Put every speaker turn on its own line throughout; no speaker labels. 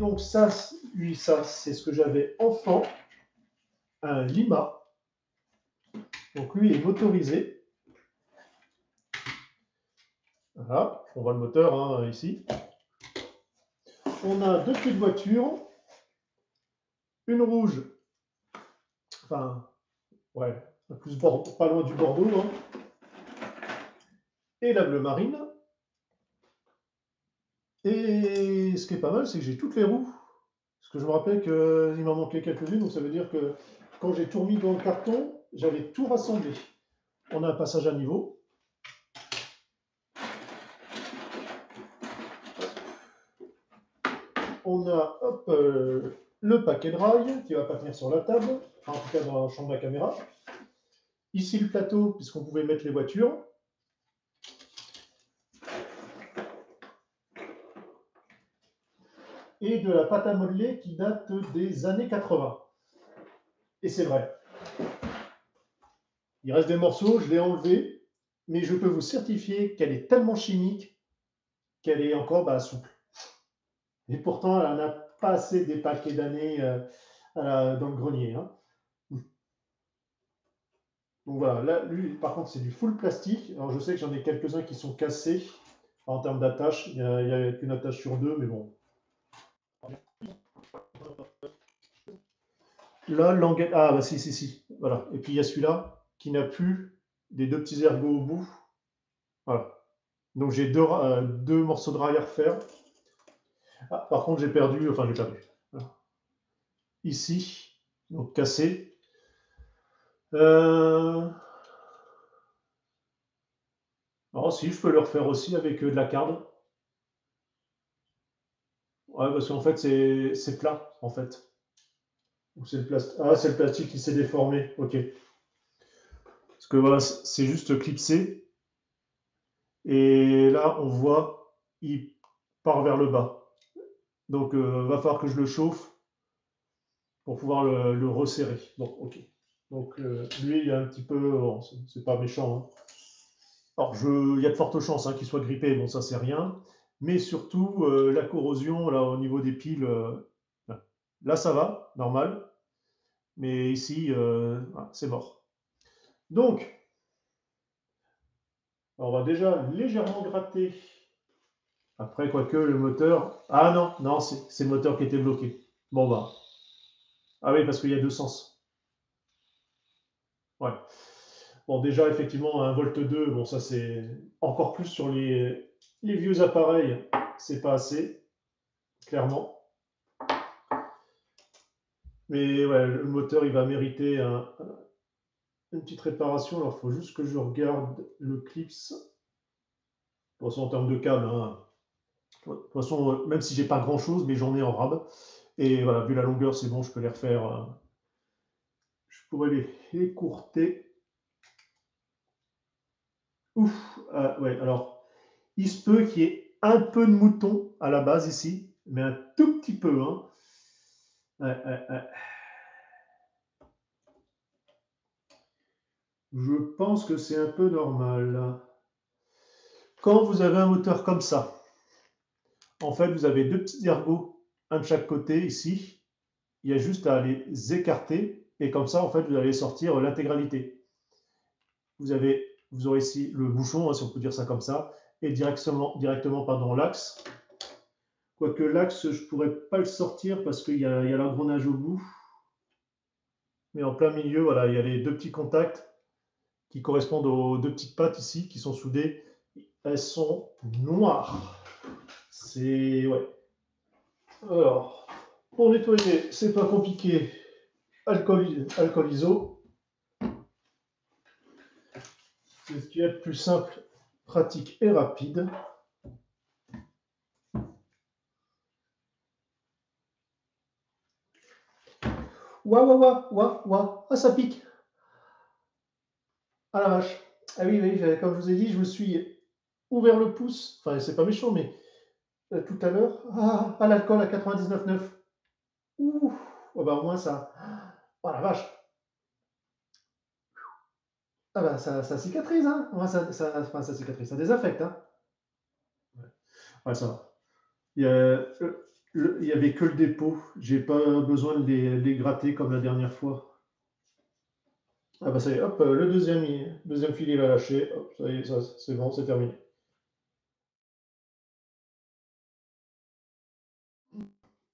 donc ça, lui, ça, c'est ce que j'avais enfant, un Lima. Donc lui est motorisé. Voilà, on voit le moteur hein, ici. On a deux petites voitures, une rouge, enfin, ouais, plus pas loin du Bordeaux, hein, et la bleu marine. Et ce qui est pas mal, c'est que j'ai toutes les roues. Parce que je me rappelle qu'il m'en manquait quelques-unes, donc ça veut dire que quand j'ai tout remis dans le carton, j'avais tout rassemblé. On a un passage à niveau. On a hop, le paquet de rails qui ne va pas tenir sur la table, en tout cas dans la chambre de la caméra. Ici le plateau, puisqu'on pouvait mettre les voitures. Et de la pâte à modeler qui date des années 80. Et c'est vrai. Il reste des morceaux, je l'ai enlevé, mais je peux vous certifier qu'elle est tellement chimique qu'elle est encore souple. Et pourtant, elle n'a pas assez des paquets d'années dans le grenier. Hein. Donc voilà, là, lui, par contre, c'est du full plastique. Alors je sais que j'en ai quelques-uns qui sont cassés en termes d'attache. Il n'y a qu'une attache sur deux, mais bon. Là, l'anguette. Ah, bah si. Voilà. Et puis il y a celui-là qui n'a plus des deux petits ergots au bout. Voilà. Donc j'ai deux morceaux de rail à refaire. Ah, par contre, j'ai perdu. Enfin, j'ai perdu. Voilà. Ici, donc cassé. Alors si, je peux le refaire aussi avec de la carde. Ouais, parce qu'en fait, c'est plat, en fait. C'est le plastique. Ah, c'est le plastique qui s'est déformé. Ok. Parce que voilà, c'est juste clipsé. Et là, on voit, il part vers le bas. Donc, va falloir que je le chauffe pour pouvoir le resserrer. Bon, ok. Donc, lui, il est un petit peu. Bon, c'est pas méchant. Hein. Alors, il y a de fortes chances hein, qu'il soit grippé. Bon, ça, c'est rien. Mais surtout, la corrosion, là, au niveau des piles, là, ça va, normal. Mais ici, c'est mort. Donc, on va déjà légèrement gratter. Après, quoique, le moteur... Ah non, c'est le moteur qui était bloqué. Bon, bah. Ah oui, parce qu'il y a deux sens. Ouais. Bon, déjà, effectivement, un Volt 2, bon, ça, c'est encore plus sur les vieux appareils. C'est pas assez, clairement. Mais ouais, le moteur, il va mériter une petite réparation. Alors, il faut juste que je regarde le clips. De toute façon, en termes de câble, hein. De toute façon, même si j'ai pas grand chose, mais j'en ai en rab. Et voilà, vu la longueur, c'est bon, je peux les refaire. Je pourrais les écourter. Ouf, ouais, alors, il se peut qu'il y ait un peu de mouton à la base ici, mais un tout petit peu. Hein. Ouais. Je pense que c'est un peu normal. Quand vous avez un moteur comme ça, en fait, vous avez deux petits ergots, un de chaque côté ici. Il y a juste à les écarter et comme ça, en fait, vous allez sortir l'intégralité. Vous aurez ici le bouchon, hein, si on peut dire ça comme ça, et directement pardon, l'axe. Quoique l'axe, je ne pourrais pas le sortir parce qu'il y a l'engrenage au bout. Mais en plein milieu, voilà, il y a les deux petits contacts qui correspondent aux deux petites pattes ici, qui sont soudées. Elles sont noires. C'est... Ouais. Alors, pour nettoyer, c'est pas compliqué. Alcool iso. C'est ce qui est le plus simple, pratique et rapide. Ouah. Ah, ça pique. Ah la vache. Ah oui, comme je vous ai dit, je me suis ouvert le pouce. Enfin, c'est pas méchant, mais tout à l'heure. Ah, l'alcool à 99,9. Ouh. Oh, bah, au moins ça. Oh la vache. Ah bah ça cicatrise, hein. Moi, enfin, ça cicatrise, ça désaffecte, hein. Ouais, ça va. Il y a, Il n'y avait que le dépôt. J'ai pas besoin de les gratter comme la dernière fois. Ah bah ça y est, hop, le deuxième fil il a lâché. Hop, ça y est, ça, c'est bon, c'est terminé.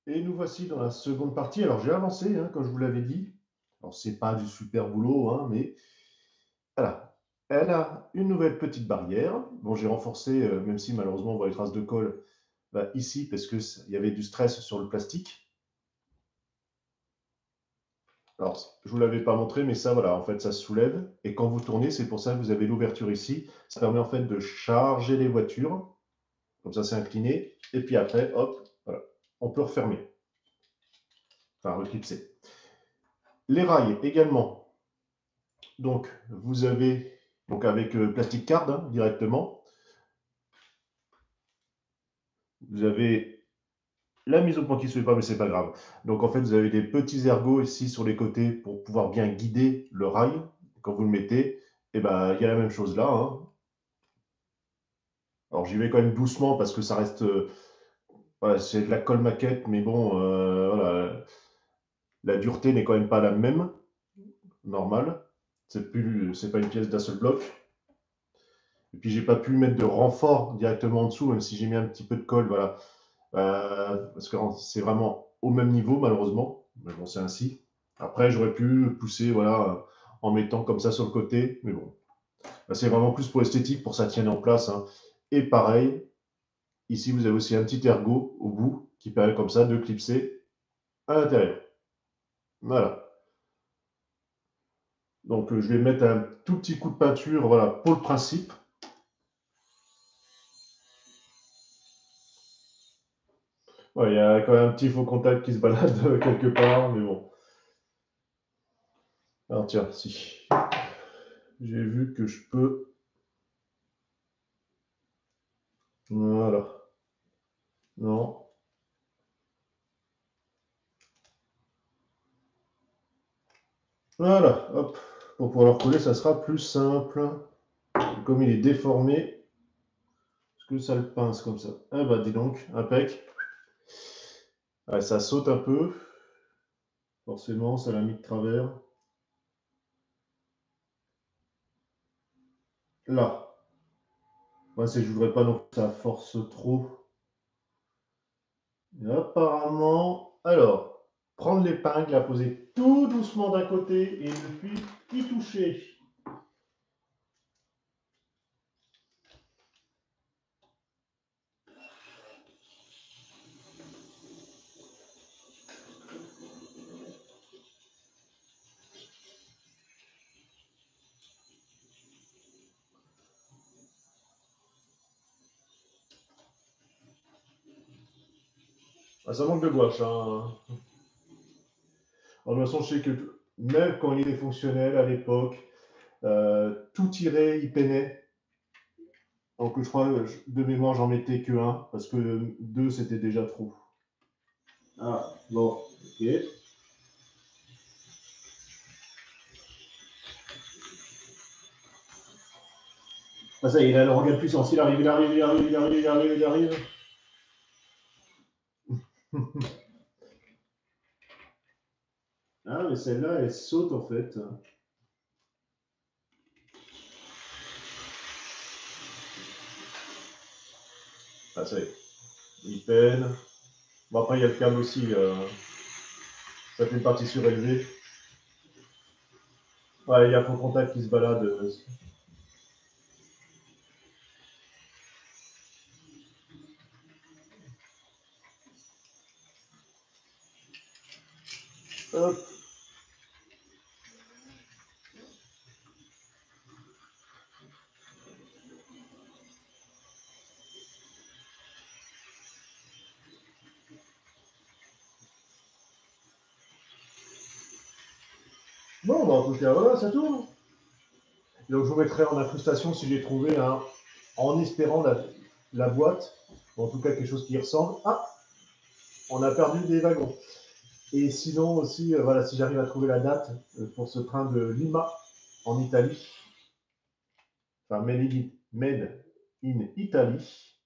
Et nous voici dans la seconde partie. Alors j'ai avancé, hein, comme je vous l'avais dit. Alors c'est pas du super boulot, hein, mais voilà. Elle a une nouvelle petite barrière. Bon, j'ai renforcé, même si malheureusement on voit les traces de colle bah, ici, parce qu'il y avait du stress sur le plastique. Alors, je ne vous l'avais pas montré, mais ça, voilà, en fait, ça se soulève. Et quand vous tournez, c'est pour ça que vous avez l'ouverture ici. Ça permet en fait de charger les voitures. Comme ça, c'est incliné. Et puis après, hop, voilà, on peut refermer. Enfin, reclipser. Les rails également. Donc, vous avez, donc avec plastic card hein, directement, vous avez la mise au point qui ne se fait pas, mais c'est pas grave. Donc, en fait, vous avez des petits ergots ici sur les côtés pour pouvoir bien guider le rail. Quand vous le mettez, et ben, il y a la même chose là. Hein. Alors, j'y vais quand même doucement parce que ça reste, voilà, c'est de la colle maquette, mais bon, voilà, la dureté n'est quand même pas la même, normale. C'est pas une pièce d'un seul bloc. Et puis j'ai pas pu mettre de renfort directement en dessous, même si j'ai mis un petit peu de colle, voilà. Parce que c'est vraiment au même niveau, malheureusement. Mais bon, c'est ainsi. Après, j'aurais pu pousser, voilà, en mettant comme ça sur le côté, mais bon. C'est vraiment plus pour esthétique, pour que ça tienne en place. Hein. Et pareil, ici, vous avez aussi un petit ergot au bout qui permet comme ça de clipser à l'intérieur. Voilà. Donc, je vais mettre un tout petit coup de peinture, voilà, pour le principe. Ouais, il y a quand même un petit faux contact qui se balade quelque part, mais bon. Alors tiens, si. J'ai vu que je peux. Voilà. Non. Voilà, hop. Pour pouvoir le recoller, ça sera plus simple. Comme il est déformé, est-ce que ça le pince comme ça? Ah bah dis donc, impec. Ouais, ça saute un peu. Forcément, ça l'a mis de travers. Là. Moi, c'est que je voudrais pas non plus que ça force trop. Et apparemment, alors, prendre l'épingle, la poser tout doucement d'un côté et ne plus y toucher. Ah, ça manque de gouache. Hein. De toute façon, je sais que même quand il était fonctionnel à l'époque, tout tirait, il peinait. Donc je crois, de mémoire, j'en mettais que un, parce que deux, c'était déjà trop. Ah, bon, ok. Ah, ça y est, il a le regain de puissance. Il arrive, il arrive, il arrive, il arrive, il arrive, il arrive. Ah, mais celle-là, elle saute en fait. Ah, ça y est. Il peine. Bon, après, il y a le câble aussi. Ça fait une partie surélevée. Ouais, il y a un faux contact qui se balade. Hop. Bon, bah, en tout cas, voilà, ça tourne. Donc, je vous mettrai en incrustation si j'ai trouvé un, en espérant la boîte, ou en tout cas quelque chose qui y ressemble. Ah, on a perdu des wagons. Et sinon aussi, voilà, si j'arrive à trouver la date pour ce train de Lima en Italie, enfin made in Italy,